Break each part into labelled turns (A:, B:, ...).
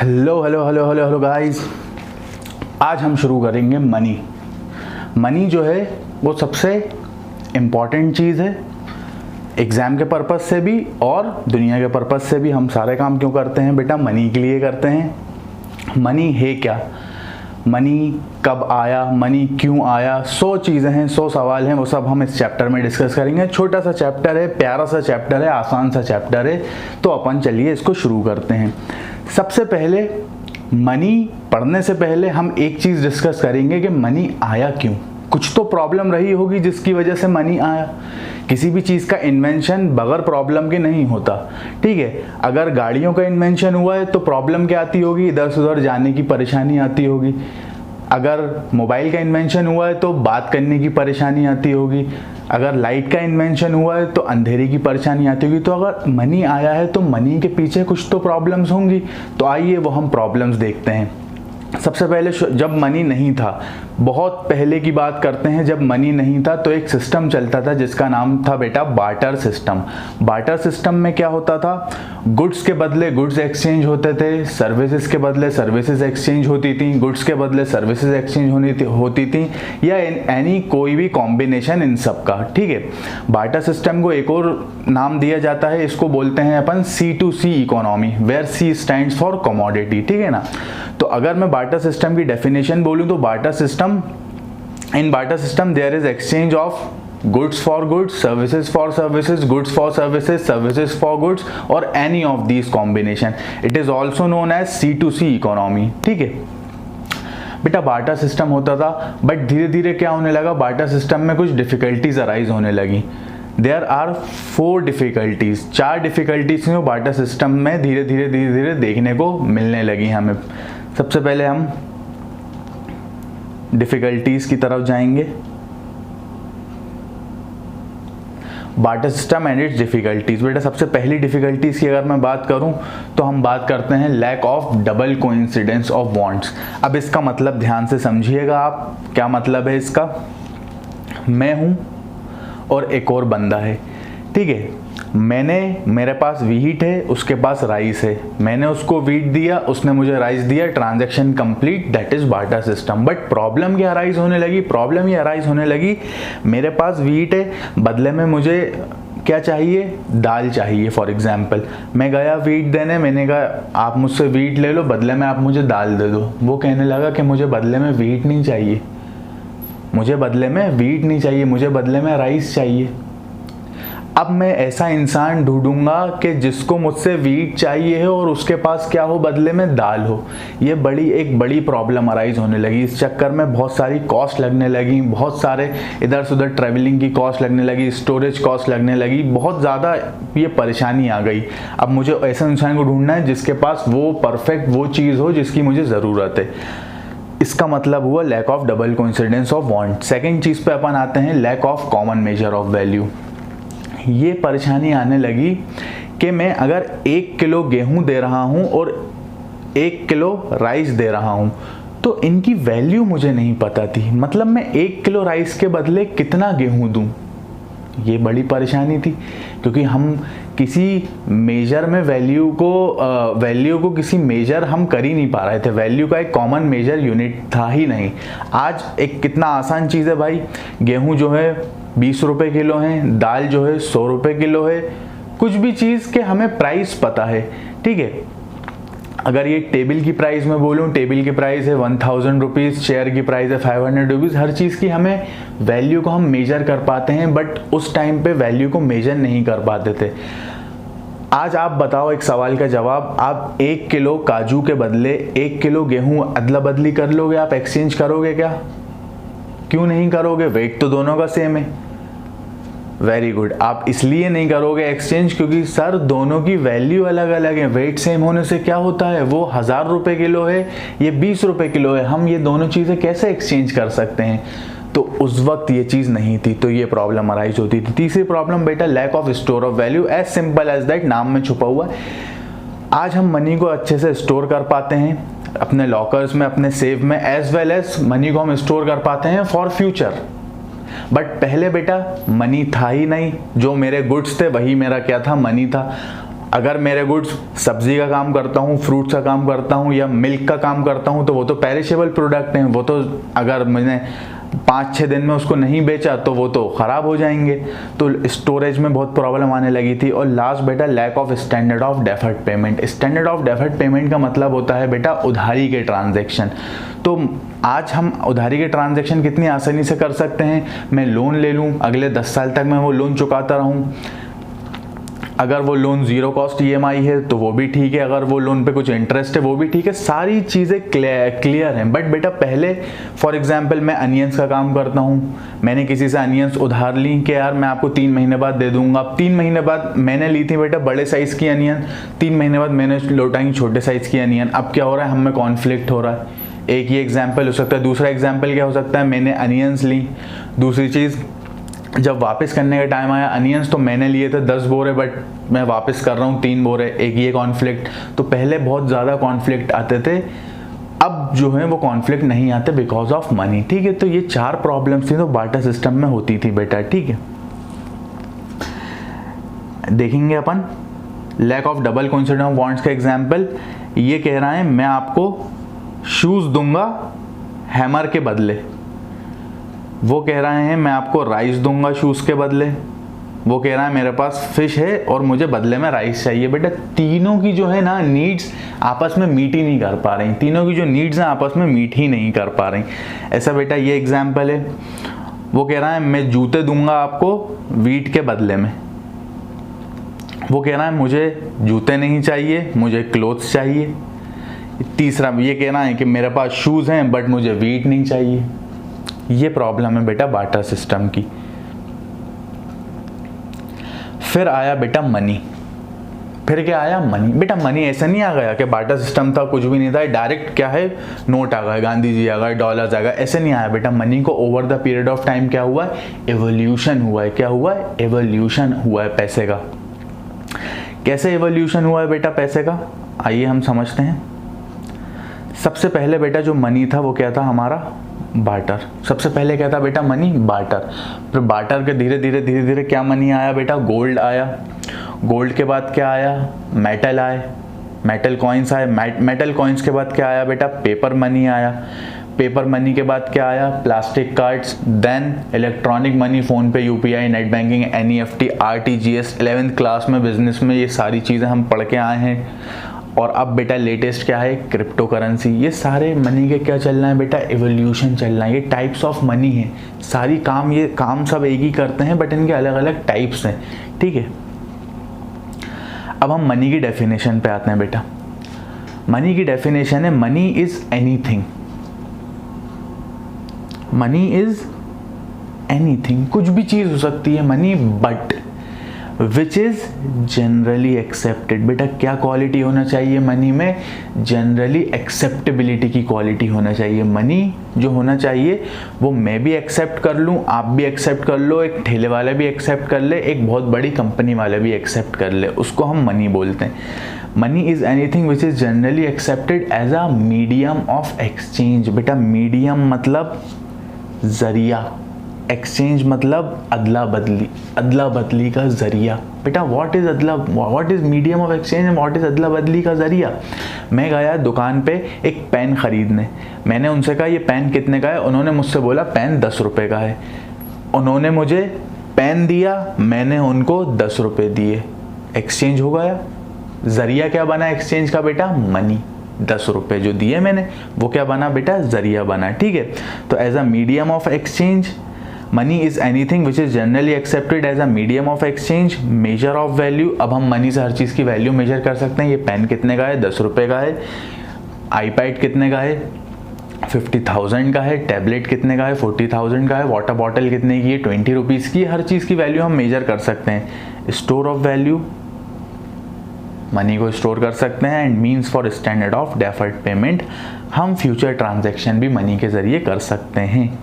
A: Hello hello hello hello hello guys. आज हम शुरू करेंगे मनी। मनी जो है वो सबसे इम्पॉर्टेंट चीज़ है, एग्ज़ाम के पर्पज़ से भी और दुनिया के पर्पज़ से भी। हम सारे काम क्यों करते हैं बेटा? मनी के लिए करते हैं। मनी है क्या? मनी कब आया? मनी क्यों आया? 100 चीज़ें हैं, 100 सवाल हैं, वो सब हम इस चैप्टर में डिस्कस करेंगे। छोटा सा चैप्टर है, प्यारा सा चैप्टर है, आसान सा चैप्टर है। तो अपन चलिए इसको शुरू करते हैं। सबसे पहले मनी पढ़ने से पहले हम एक चीज़ डिस्कस करेंगे कि मनी आया क्यों। कुछ तो प्रॉब्लम रही होगी जिसकी वजह से मनी आया। किसी भी चीज़ का इन्वेंशन बगैर प्रॉब्लम के नहीं होता, ठीक है। अगर गाड़ियों का इन्वेंशन हुआ है तो प्रॉब्लम क्या आती होगी? इधर से उधर जाने की परेशानी आती होगी। अगर मोबाइल का इन्वेंशन हुआ है तो बात करने की परेशानी आती होगी। अगर लाइट का इन्वेंशन हुआ है तो अंधेरे की परेशानी आती होगी। तो अगर मनी आया है तो मनी के पीछे कुछ तो प्रॉब्लम्स होंगी। तो आइए वो हम प्रॉब्लम्स देखते हैं। सबसे पहले जब मनी नहीं था, बहुत पहले की बात करते हैं, जब मनी नहीं था तो एक सिस्टम चलता था जिसका नाम था बेटा बार्टर सिस्टम। बार्टर सिस्टम में क्या होता था? गुड्स के बदले गुड्स एक्सचेंज होते थे, सर्विसेज के बदले सर्विसेज एक्सचेंज होती थी, गुड्स के बदले सर्विसेज एक्सचेंज होती थी, या एनी कोई भी कॉम्बिनेशन इन सब का, ठीक है। बार्टर सिस्टम को एक और नाम दिया जाता है, इसको बोलते हैं अपन C2C economy, where C stands for commodity, ठीक है ना। तो अगर मैं बार्टर सिस्टम की डेफिनेशन बोलूं तो barter system, in barter system there is exchange of goods for goods, services for services, goods for services, services for goods, और any of these combination. It is also known as C2C economy, ठीक है बेटा। Barter system होता था, but धीरे धीरे क्या होने लगा? बार्टर सिस्टम में कुछ डिफिकल्टीज अराइज होने लगी। देयर आर 4 डिफिकल्टीज, 4 डिफिकल्टीज जो बार्टर सिस्टम में धीरे धीरे देखने को मिलने लगी हमें। सबसे पहले हम डिफिकल्टीज की तरफ जाएंगे। Barter system and it's difficulties. बेटा सबसे पहली डिफिकल्टीज की अगर मैं बात करूं तो हम बात करते हैं lack of double coincidence of bonds. अब इसका मतलब ध्यान से समझिएगा आप, क्या मतलब है इसका? मैं हूं और एक और बंदा है, ठीक है। मेरे पास व्हीट है, उसके पास राइस है। मैंने उसको व्हीट दिया, उसने मुझे राइस दिया, transaction complete, that is barter system. But problem क्या अराइज होने लगी? प्रॉब्लम ये अराइज होने लगी, मेरे पास व्हीट है, बदले में मुझे क्या चाहिए? दाल चाहिए। फॉर एग्जाम्पल मैं गया व्हीट देने, मैंने कहा आप मुझसे व्हीट ले लो, बदले में आप मुझे दाल दे दो। वो कहने लगा कि मुझे बदले में व्हीट नहीं चाहिए, मुझे बदले में व्हीट नहीं चाहिए, मुझे बदले में राइस चाहिए। अब मैं ऐसा इंसान ढूंढूंगा कि जिसको मुझसे व्हीट चाहिए है और उसके पास क्या हो? बदले में दाल हो। ये एक बड़ी प्रॉब्लम अराइज होने लगी। इस चक्कर में बहुत सारी कॉस्ट लगने लगी, बहुत सारे इधर से उधर ट्रैवलिंग की कॉस्ट लगने लगी, स्टोरेज कॉस्ट लगने लगी, बहुत ज़्यादा ये परेशानी आ गई। अब मुझे ऐसा इंसान को ढूंढना है जिसके पास वो परफेक्ट वो चीज़ हो जिसकी मुझे ज़रूरत है। इसका मतलब हुआ lack of double coincidence of bond. Second चीज़ पे अपन आते हैं, lack of common measure of value. ये परेशानी आने लगी कि मैं अगर 1 किलो गेहूं दे रहा हूं और 1 किलो राइस दे रहा हूं तो इनकी वैल्यू मुझे नहीं पता थी। मतलब मैं 1 किलो राइस के बदले कितना गेहूं दूं, ये बड़ी परेशानी थी। क्योंकि हम किसी मेजर में वैल्यू को किसी मेजर हम कर ही नहीं पा रहे थे। वैल्यू का एक कॉमन मेजर यूनिट था ही नहीं। आज एक कितना आसान चीज़ है भाई, गेहूं जो है 20 रुपये किलो है, दाल जो है 100 रुपये किलो है। कुछ भी चीज़ के हमें प्राइस पता है, ठीक है। अगर ये टेबल की प्राइस में बोलूँ, टेबल की प्राइस है 1000 रुपीज़, चेयर की प्राइस है 500 रुपीज़। हर चीज़ की हमें वैल्यू को हम मेजर कर पाते हैं, बट उस टाइम पे वैल्यू को मेजर नहीं कर पाते थे। आज आप बताओ एक सवाल का जवाब, आप 1 किलो काजू के बदले 1 किलो गेहूं अदला बदली कर लोगे? आप एक्सचेंज करोगे क्या? क्यों नहीं करोगे? वेट तो दोनों का सेम है। Very good. आप इसलिए नहीं करोगे एक्सचेंज क्योंकि सर दोनों की वैल्यू अलग अलग है। वेट सेम होने से क्या होता है, वो 1000 रुपये किलो है, ये 20 रुपये किलो है, हम ये दोनों चीज़ें कैसे एक्सचेंज कर सकते हैं? तो उस वक्त ये चीज़ नहीं थी, तो ये प्रॉब्लम अराइज होती थी। तीसरी प्रॉब्लम बेटा lack of store of value. As simple as that, नाम में छुपा हुआ है। आज हम मनी को अच्छे से स्टोर कर पाते हैं अपने लॉकर्स में, अपने सेव में, एज वेल एज मनी को हम स्टोर कर पाते हैं फॉर फ्यूचर। बट पहले बेटा मनी था ही नहीं, जो मेरे गुड्स थे वही मेरा क्या था? मनी था। अगर मेरे गुड्स सब्जी का काम करता हूँ, फ्रूट्स का काम करता हूँ या मिल्क का काम करता हूँ तो वो तो पेरिशेबल प्रोडक्ट हैं, वो तो अगर मैंने 5-6 दिन में उसको नहीं बेचा तो वो तो ख़राब हो जाएंगे। तो स्टोरेज में बहुत प्रॉब्लम आने लगी थी। और लास्ट बेटा lack of standard of deferred payment. Standard of deferred payment का मतलब होता है बेटा उधारी के ट्रांजैक्शन। तो आज हम उधारी के ट्रांजैक्शन कितनी आसानी से कर सकते हैं। मैं लोन ले लूँ, अगले 10 साल तक मैं वो लोन चुकाता रहूँ। अगर वो लोन ज़ीरो कॉस्ट EMI है तो वो भी ठीक है, अगर वो लोन पे कुछ इंटरेस्ट है वो भी ठीक है, सारी चीज़ें क्लियर हैं। बट बेटा पहले फॉर एग्जांपल मैं अनियंस का काम करता हूँ, मैंने किसी से अनियंस उधार ली कि यार मैं आपको 3 महीने बाद दे दूंगा। अब 3 महीने बाद मैंने ली थी बेटा बड़े साइज़ की अनियन, 3 महीने बाद मैंने लौटाई छोटे साइज़ की अनियन। अब क्या हो रहा है, हम में कॉन्फ्लिक्ट हो रहा है। एक ये एग्जाम्पल हो सकता है। दूसरा एग्जाम्पल क्या हो सकता है, मैंने अनियंस ली, दूसरी चीज़ जब वापस करने का टाइम आया अनियंस तो मैंने लिए थे 10 बोरे बट मैं वापस कर रहा हूँ 3 बोरे। एक ये कॉन्फ्लिक्ट। तो पहले बहुत ज़्यादा कॉन्फ्लिक्ट आते थे, अब जो है वो कॉन्फ्लिक्ट नहीं आते बिकॉज ऑफ मनी। ठीक है, तो ये 4 प्रॉब्लम्स थी तो बार्टर सिस्टम में होती थी बेटा। ठीक है, देखेंगे अपन lack of double coincidence of wants का एग्जाम्पल। ये कह रहा है मैं आपको शूज़ दूंगा हैमर के बदले, वो कह रहे हैं मैं आपको राइस दूंगा शूज़ के बदले, वो कह रहा है मेरे पास फिश है और मुझे बदले में राइस चाहिए। बेटा तीनों की जो है ना नीड्स आपस में मीट ही नहीं कर पा रही, तीनों की जो नीड्स हैं आपस में मीट ही नहीं कर पा रही। ऐसा बेटा ये एग्जाम्पल है। वो कह रहा है मैं जूते दूंगा आपको वीट के बदले में, वो कह रहा है मुझे जूते नहीं चाहिए, मुझे क्लोथ्स चाहिए। तीसरा ये कह रहा है कि मेरे पास शूज़ हैं बट मुझे वीट नहीं चाहिए। ये प्रॉब्लम है बेटा बार्टर सिस्टम की। फिर आया बेटा मनी। फिर क्या आया, मनी। बेटा मनी ऐसा नहीं आ गया कि बार्टर सिस्टम था कुछ भी नहीं था, डायरेक्ट क्या है नोट आ गए, गांधी जी आ गए, डॉलर्स आ गए, ऐसे नहीं आया बेटा। मनी को over the period of time क्या हुआ है, एवोल्यूशन हुआ है। क्या हुआ है, एवोल्यूशन हुआ है पैसे का। कैसे एवोल्यूशन हुआ है बेटा पैसे का, आइए हम समझते हैं। सबसे पहले बेटा जो मनी था वो क्या था हमारा, बार्टर। सबसे पहले क्या था बेटा, मनी, बार्टर। फिर बार्टर के धीरे धीरे क्या मनी आया बेटा, गोल्ड आया। गोल्ड के बाद क्या आया, मेटल आए, मेटल कॉइन्स आए। मेटल कॉइन्स के बाद क्या आया बेटा, पेपर मनी आया। पेपर मनी के बाद क्या आया, plastic cards. Then electronic money, PhonePe, UPI, net banking, NEFT, RTGS। 11th class में बिजनेस में ये सारी चीज़ें हम पढ़ के आए हैं। और अब बेटा लेटेस्ट क्या है, क्रिप्टो करेंसी। ये सारे मनी के क्या चल रहा है बेटा, एवोल्यूशन चल रहा है। ये टाइप्स ऑफ मनी है सारी, ये काम सब एक ही करते हैं बट इनके अलग अलग टाइप्स हैं। ठीक है, अब हम मनी की डेफिनेशन पे आते हैं बेटा। मनी की डेफिनेशन है, money is anything. Money is anything, कुछ भी चीज़ हो सकती है money, but which is generally accepted. बेटा क्या क्वालिटी होना चाहिए मनी में, जनरली एक्सेप्टेबिलिटी की क्वालिटी होना चाहिए। मनी जो होना चाहिए वो मैं भी एक्सेप्ट कर लूँ, आप भी एक्सेप्ट कर लो, एक ठेले वाला भी एक्सेप्ट कर ले, एक बहुत बड़ी कंपनी वाला भी एक्सेप्ट कर ले, उसको हम मनी बोलते हैं। Money is anything which is generally accepted as a medium of exchange. बेटा मीडियम मतलब ज़रिया, एक्सचेंज मतलब अदला बदली, अदला बदली का जरिया। बेटा what is medium of exchange and what is अदला बदली का जरिया। मैं गया दुकान पे एक पेन खरीदने, मैंने उनसे कहा ये पेन कितने का है, उन्होंने मुझसे बोला पेन 10 रुपये का है। उन्होंने मुझे पेन दिया, मैंने उनको 10 रुपये दिए, एक्सचेंज हो गया। जरिया क्या बना एक्सचेंज का बेटा, मनी। 10 रुपये जो दिए मैंने वो क्या बना बेटा, जरिया बना। ठीक है, तो as a medium of exchange money is anything which is generally accepted as a medium of exchange, measure of value. अब हम मनी से हर चीज़ की वैल्यू मेजर कर सकते हैं। ये पेन कितने का है, 10 रुपये का है। आईपैड कितने का है, 50,000 का है। टैबलेट कितने का है, 40,000 का है। वाटर बॉटल कितने की है, 20 रुपीज़ की। हर चीज़ की वैल्यू हम मेजर कर सकते हैं। स्टोर ऑफ वैल्यू, मनी को स्टोर कर सकते हैं। And means for standard of deferred payment, हम फ्यूचर ट्रांजैक्शन भी मनी के ज़रिए कर सकते हैं।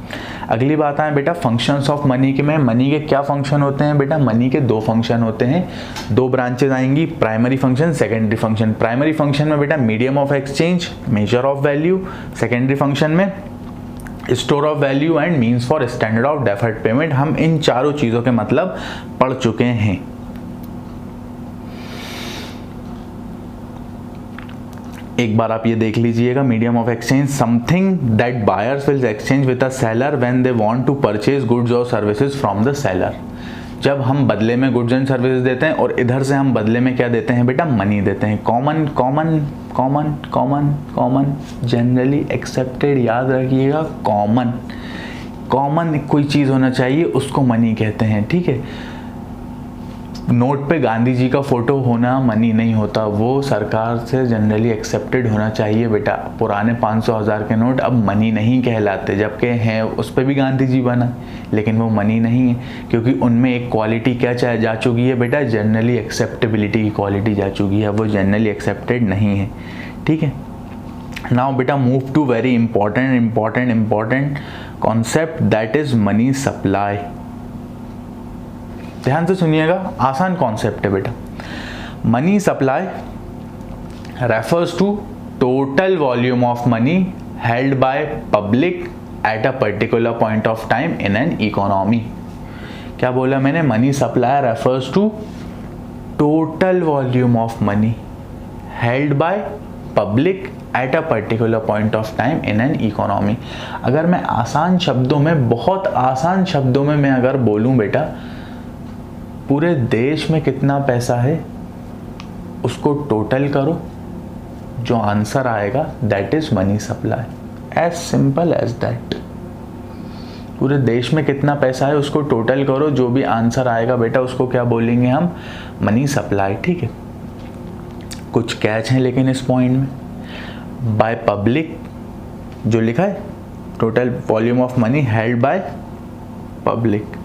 A: अगली बात है बेटा फंक्शंस ऑफ मनी के में। मनी के क्या फंक्शन होते हैं बेटा, मनी के 2 फंक्शन होते हैं, 2 ब्रांचेज आएंगी, primary function, secondary function. Primary function में बेटा medium of exchange, measure of value. Secondary function में store of value and means for standard of deferred payment. हम इन चारों चीज़ों के मतलब पढ़ चुके हैं। एक बार आप ये देख लीजिएगा, medium of exchange something that buyers will exchange with a seller when they want to purchase goods और सर्विसेज फ्रॉम द सेलर। जब हम बदले में गुड्स एंड सर्विसेज देते हैं और इधर से हम बदले में क्या देते हैं बेटा, मनी देते हैं। Common common common common common generally accepted, याद रखिएगा, कॉमन कॉमन कोई चीज़ होना चाहिए, उसको मनी कहते हैं, ठीक है। नोट पे गांधी जी का फोटो होना मनी नहीं होता, वो सरकार से जनरली एक्सेप्टेड होना चाहिए बेटा। पुराने 500,000 के नोट अब मनी नहीं कहलाते, जबकि हैं उस पर भी गांधी जी बना, लेकिन वो मनी नहीं है, क्योंकि उनमें एक क्वालिटी क्या जा चुकी है बेटा, जनरली एक्सेप्टेबिलिटी की क्वालिटी जा चुकी है, वो जनरली एक्सेप्टेड नहीं है, ठीक है। नाउ बेटा move to very important concept, that is money supply. ध्यान से सुनिएगा, आसान कॉन्सेप्ट है बेटा। Money supply refers to total volume of money held by public at a particular point of time in an economy. क्या बोला मैंने, money supply refers to total volume of money held by public at a particular point of time in an economy. अगर मैं आसान शब्दों में, बहुत आसान शब्दों में मैं अगर बोलूं बेटा, पूरे देश में कितना पैसा है उसको टोटल करो, जो आंसर आएगा that is money supply, as simple as that. पूरे देश में कितना पैसा है उसको टोटल करो, जो भी आंसर आएगा बेटा उसको क्या बोलेंगे हम, मनी सप्लाई, ठीक है। कुछ कैच है लेकिन इस पॉइंट में, बाय पब्लिक जो लिखा है, total volume of money held by public,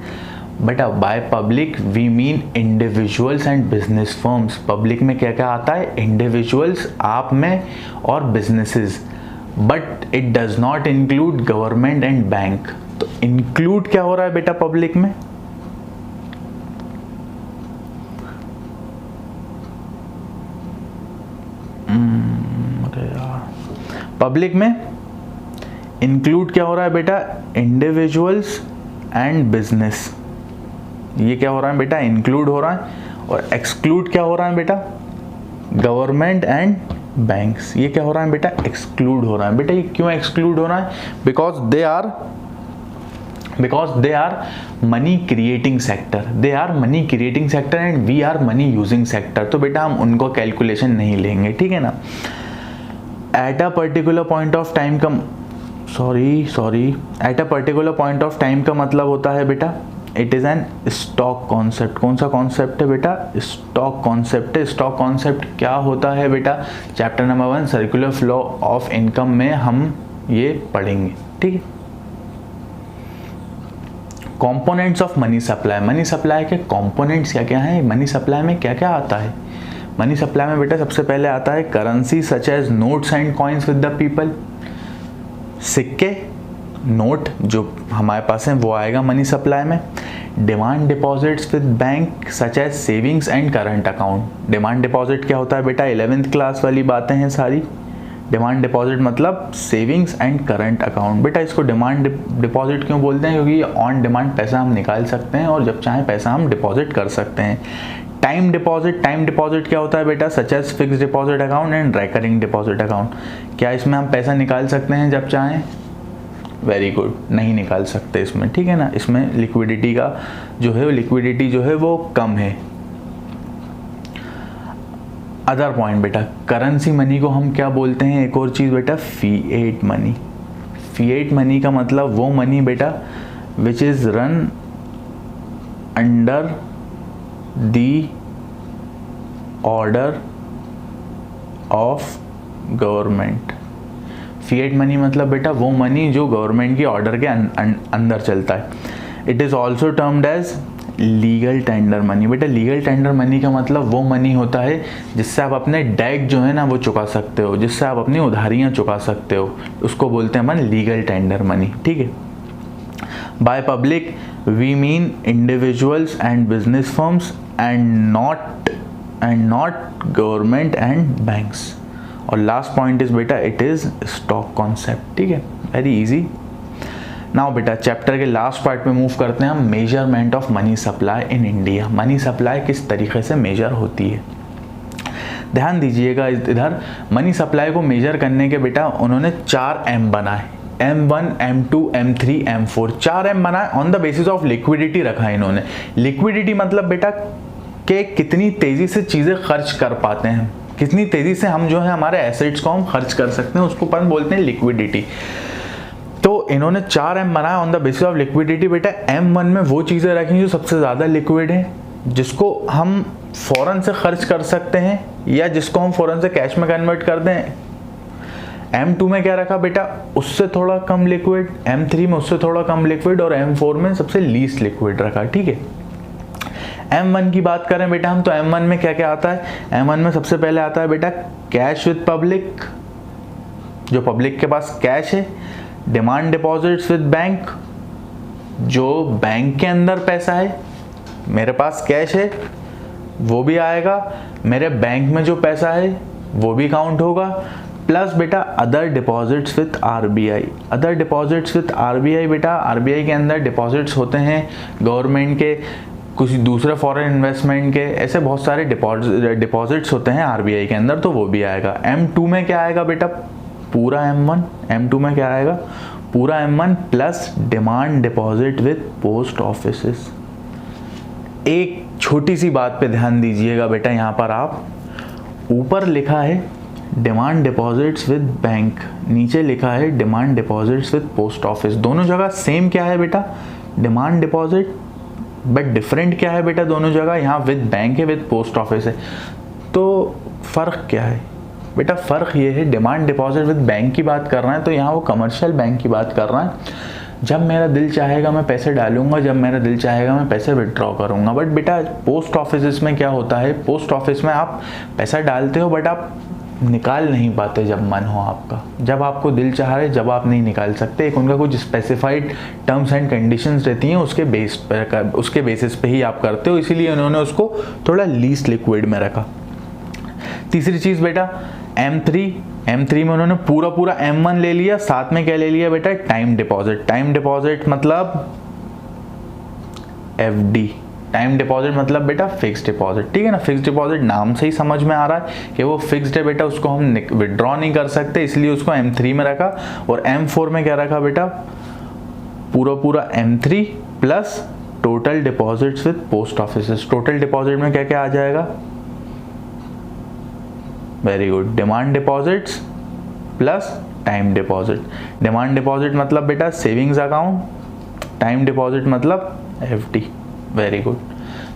A: बेटा by public we mean individuals and business firms. Public में क्या क्या आता है, इंडिविजुअल्स आप में और businesses, but it does not include government and bank. तो इंक्लूड क्या हो रहा है बेटा पब्लिक में, पब्लिक में इंक्लूड क्या हो रहा है बेटा, इंडिविजुअल्स एंड बिजनेस। ये क्या हो रहा है बेटा, इंक्लूड हो रहा है। और एक्सक्लूड क्या हो रहा है बेटा, गवर्नमेंट एंड बैंक्स। ये क्या हो रहा है बेटा, एक्सक्लूड हो रहा है। बेटा ये क्यों एक्सक्लूड हो रहा है, because they are money creating sector, they are money creating sector and we are money using sector. तो बेटा हम उनको कैलकुलेशन नहीं लेंगे, ठीक है ना। At a particular point of time का at a particular point of time का मतलब होता है बेटा, it is an stock concept. कौन सा कॉन्सेप्ट है बेटा, स्टॉक कॉन्सेप्ट है। स्टॉक कॉन्सेप्ट क्या होता है बेटा, chapter number 1 circular flow of income में हम ये पढ़ेंगे, ठीक है। Components of money supply, money supply के कंपोनेंट्स क्या क्या हैं, मनी सप्लाई में क्या क्या आता है। मनी सप्लाई में बेटा सबसे पहले आता है currency such as notes and coins with the people. सिक्के, नोट जो हमारे पास हैं वो आएगा मनी सप्लाई में। Demand deposits with bank such as savings and current account. Demand deposit क्या होता है बेटा, 11th क्लास वाली बातें हैं सारी। डिमांड डिपॉजिट मतलब सेविंग्स एंड करंट अकाउंट। बेटा इसको डिमांड डिपॉजिट क्यों बोलते हैं, क्योंकि ऑन डिमांड पैसा हम निकाल सकते हैं और जब चाहें पैसा हम डिपॉजिट कर सकते हैं। टाइम डिपॉजिट क्या होता है बेटा, such as fix deposit account and recurring deposit account. क्या इसमें हम पैसा निकाल सकते हैं जब चाहें, वेरी गुड, नहीं निकाल सकते इसमें, ठीक है ना। इसमें लिक्विडिटी का लिक्विडिटी जो है वो कम है। अदर पॉइंट बेटा, करेंसी मनी को हम क्या बोलते हैं, एक और चीज़ बेटा, फिएट मनी। फिएट मनी का मतलब वो मनी बेटा which is run under the order of government. Fiat money मतलब बेटा वो मनी जो गवर्नमेंट की ऑर्डर के अंदर चलता है। It is also termed as legal tender money. बेटा लीगल टेंडर मनी का मतलब वो मनी होता है जिससे आप अपने डेट जो है ना वो चुका सकते हो, जिससे आप अपनी उधारियाँ चुका सकते हो, उसको बोलते हैं अपन लीगल टेंडर मनी, ठीक है। By public we mean individuals and business firms and not government and banks. और लास्ट पॉइंट इज बेटा इट इज स्टॉक कॉन्सेप्ट, ठीक है, वेरी इजी। नाउ बेटा चैप्टर के लास्ट पार्ट में मूव करते हैं हम, measurement of money supply in India. मनी सप्लाई किस तरीके से मेजर होती है। ध्यान दीजिएगा इधर, मनी सप्लाई को मेजर करने के बेटा उन्होंने 4 M बनाए, M1, M2, M3, M4, 4 M बनाए on the basis of liquidity रखा है इन्होंने। लिक्विडिटी मतलब बेटा कि कितनी तेज़ी से चीज़ें खर्च कर पाते हैं, कितनी तेज़ी से हम जो है हमारे एसेट्स को हम खर्च कर सकते हैं, उसको अपन बोलते हैं लिक्विडिटी। तो इन्होंने 4 M बनाया on the basis of liquidity. बेटा M1 में वो चीज़ें रखेंगे जो सबसे ज़्यादा लिक्विड है, जिसको हम फ़ौरन से खर्च कर सकते हैं या जिसको हम फ़ौरन से कैश में कन्वर्ट कर दें। M2 में क्या रखा बेटा, उससे थोड़ा कम लिक्विड, M3 में उससे थोड़ा कम लिक्विड और M4 में सबसे लीस्ट लिक्विड रखा। ठीक है, M1 की बात करें बेटा हम, तो M1 में क्या क्या आता है, M1 में सबसे पहले आता है बेटा कैश विद पब्लिक, जो पब्लिक के पास कैश है। डिमांड डिपॉजिट्स विद बैंक, जो बैंक के अंदर पैसा है, मेरे पास कैश है वो भी आएगा, मेरे बैंक में जो पैसा है वो भी काउंट होगा। प्लस बेटा other deposits with RBI. Other deposits with RBI, बेटा आरबीआई के अंदर डिपॉजिट्स होते हैं गवर्नमेंट के, कुछ दूसरे फॉरेन इन्वेस्टमेंट के, ऐसे बहुत सारे डिपॉजिट्स होते हैं आरबीआई के अंदर, तो वो भी आएगा। M2 में क्या आएगा बेटा, पूरा M1। M2 में क्या आएगा, पूरा M1 plus demand deposit with post offices. एक छोटी सी बात पे ध्यान दीजिएगा बेटा, यहाँ पर आप ऊपर लिखा है डिमांड डिपॉजिट्स विद बैंक, नीचे लिखा है demand deposits with post office. दोनों जगह सेम क्या है बेटा, डिमांड डिपॉजिट, बट डिफरेंट क्या है बेटा दोनों जगह, यहाँ विद बैंक है, विद पोस्ट ऑफिस है। तो फ़र्क क्या है बेटा, फ़र्क ये है डिमांड डिपॉजिट विद बैंक की बात कर रहे हैं तो यहाँ वो कमर्शियल बैंक की बात कर रहा है। जब मेरा दिल चाहेगा मैं पैसे डालूंगा, जब मेरा दिल चाहेगा मैं पैसे विड्रॉ करूंगा। बट बेटा पोस्ट ऑफिस में क्या होता है, पोस्ट ऑफिस में आप पैसा डालते हो बट आप निकाल नहीं पाते जब मन हो आपका, जब आपको दिल चाह रहे जब आप नहीं निकाल सकते। एक उनका कुछ स्पेसिफाइड टर्म्स एंड कंडीशंस रहती हैं, उसके बेसिस पे ही आप करते हो, इसीलिए उन्होंने उसको थोड़ा लीस्ट लिक्विड में रखा। तीसरी चीज़ बेटा M3 में उन्होंने पूरा M1 ले लिया, साथ में क्या ले लिया बेटा, टाइम डिपॉजिट। टाइम डिपॉजिट मतलब FD, टाइम डिपॉजिट मतलब बेटा फिक्स्ड डिपॉजिट। ठीक है ना, फिक्स्ड डिपॉजिट नाम से ही समझ में आ रहा है कि वो फिक्स्ड है बेटा, उसको हम विड्रॉ नहीं कर सकते, इसलिए उसको M3 में रखा। और M4 में क्या रखा बेटा, पूरा M3 plus total deposits with post office. Total deposit में क्या क्या आ जाएगा, very good, demand deposits plus time deposit. Demand deposit मतलब बेटा सेविंग्स अकाउंट, टाइम डिपॉजिट मतलब FD, वेरी गुड।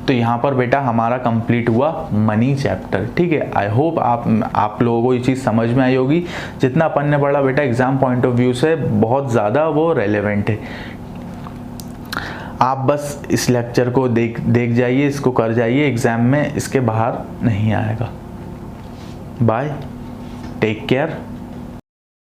A: तो यहाँ पर बेटा हमारा कंप्लीट हुआ मनी चैप्टर। ठीक है, आई होप आप लोगों को ये चीज़ समझ में आई होगी। जितना अपन ने पढ़ा बेटा एग्जाम पॉइंट ऑफ व्यू से बहुत ज़्यादा वो रेलेवेंट है। आप बस इस लेक्चर को देख जाइए, इसको कर जाइए, एग्जाम में इसके बाहर नहीं आएगा। Bye, take care.